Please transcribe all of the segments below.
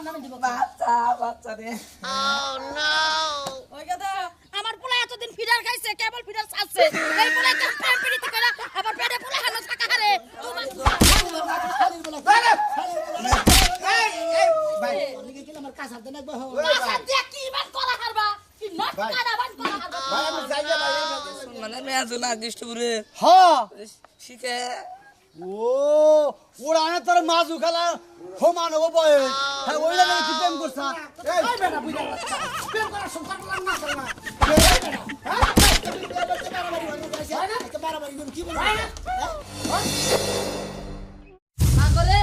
আমার নামে দিব বাচ্চা বাচ্চা রে ওই গাদা আমার পোলা এতদিন ফিডার খাইছে কেবল ফিডার ছাড়ছে এই পোলা তো প্রেম প্রীতি করে আবার পেটে পোলা হানো থাকা হারে ভাই অনেকে কি আমার কাছে হাতে নাকবা হো বাসা দিয়ে কি বান করা হারবা কি নট কাটা বান করা হারবা ভাই আমি যাই না ভাই মানে মেয়াজুনা দৃষ্টপুরে হ্যাঁ শিখে ও ওরা না তোর মাজু খেলা হোমান ও বয় হ্যাঁ ওই লাগে কি প্রেম করছা এই বেটা বুঝা প্রেম করার সংসার করলাম না করে না আগরে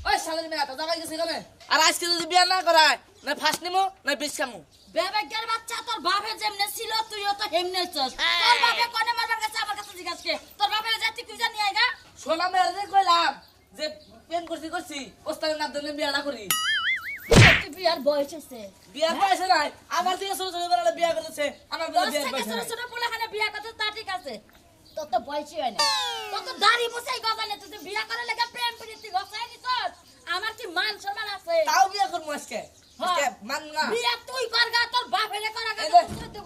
ওই শালের মেয়া তো জামাই গেছে কেন আর আজকে যদি বিয়া না করায় না ফার্স্ট নিমো না বিষ খামু বেবেকের বাচ্চা তোর বাপে যেমনে ছিল তুইও তো হেমনে চস তোর বাপে কোনে মারবার কাছে আমার কাছে জিজ্ঞাসা তোর বাপে যাতি তুই জানি আইগা সোনা মেয়ারে কইলাম যে প্রেম করছি ওস্তাদের মাধ্যমে বিয়াটা করি তুই বিয়ার বয়স হইছে বিয়া করেছে নাই আমার থেকে ছোট ছোট বেলা বিয়া করেছে আমার বেলা দশ বিয়া থেকে করেছে ছোট ছোট পোলাখানে বিয়া করতে তা ঠিক আছে তোর তো বয়সই হয় না তোর তো দাড়ি মুছাই গজালে তুই বিয়া করে লেগে প্রেম প্রীতি গছাই নিছস আমার কি মান সম্মান আছে তাও বিয়া করবো আজকে আজকে মান না বিয়া তুই করগা তোর বাপেরে করাগা এই যে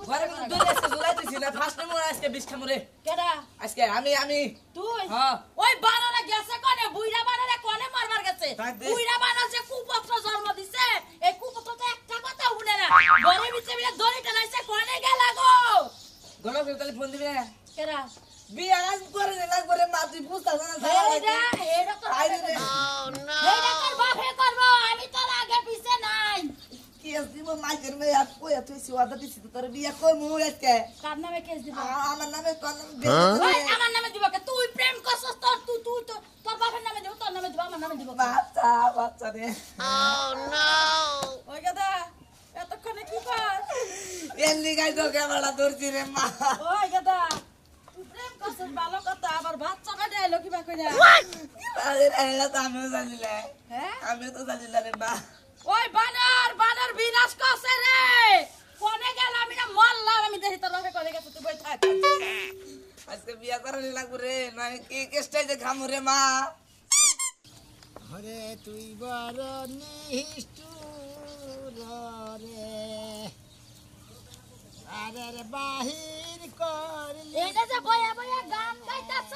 ঘরে কিন্তু দুই আজকে জুলাইতেছি না ফার্স্ট নিমো আজকে বিষ খামু রে কেডা আজকে আমি তুই হ্যাঁ ওই বানরে গেছে কোনে বুইড়া বানরে কোনে মারবার গেছে তাই দে। বুইড়া বানর যে কুপুত্র জন্ম দিছে এই কুপুত্র তো একটা কথা শুনে না ঘরে ভিতরে মিলে দড়ি টানাইছে কোনে গেলা গো গলো করে তাহলে ফোন দিবি না কেডা বিয়া আজ করে না লাগবে রে মা তুই বুঝতাছ না এইডা এইডা তোর আইরে রে এইডা তোর বাপে করবো আমি তোর আগে পিছে নাই কি আজ দিব মাইকের মেয়ে আর কই তুই সিওয়াদা দিছিস তোর বিয়া কই মু আজকে কার নামে কেস দিব আমার নামে তোর নামে ওই আমার নামে দিব কে তুই প্রেম করছস তোর তুই তো তোর বাপের নামে দিব তোর নামে দিব আমার নামে দিব বাচ্চা বাচ্চা রে ওই গাদা এতক্ষণে কি কর এলি গাই তো ক্যামেরা ধরছি রে মা ওই গাদা তুই প্রেম করছস ভালো কথা আবার বাচ্চা কাটে আইলো কিবা কইরা আরে এলা তো আমিও জানিলে হ্যাঁ আমিও তো জানিলে রে মা ওই বানর বিনাশ করছে রে কোনে গেল আমি না মরলাম আমি দেখি তোর বাপে করে গেছে তুই বই থাক আজকে বিয়া করার লাগবে রে নয় কি কেষ্টাই যে খামু রে মা হরে তুই বড় নিষ্ঠুর রে আরে রে বাহির করলি এইটা যে বয়া বয়া গান গাইতাছ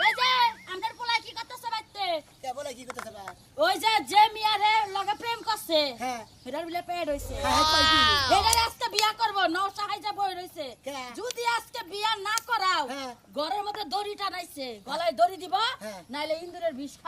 এই যে আমাদের পোলা কি করতেছে বাইতে কে বলে কি করতেছ না ওই যে মিয়ারে লগে প্রেম করছে হ্যাঁ এটার বিলে পেট হইছে হ্যাঁ কই কি এটার আজকে বিয়া করব নওশা হাইজা বই রইছে কে? যদি আজকে বিয়া না করাও হ্যাঁ। ঘরের মধ্যে দড়ি টানাইছে গলায় দড়ি দিব হ্যাঁ। নাইলে ইন্দুরের বিষ খাবো।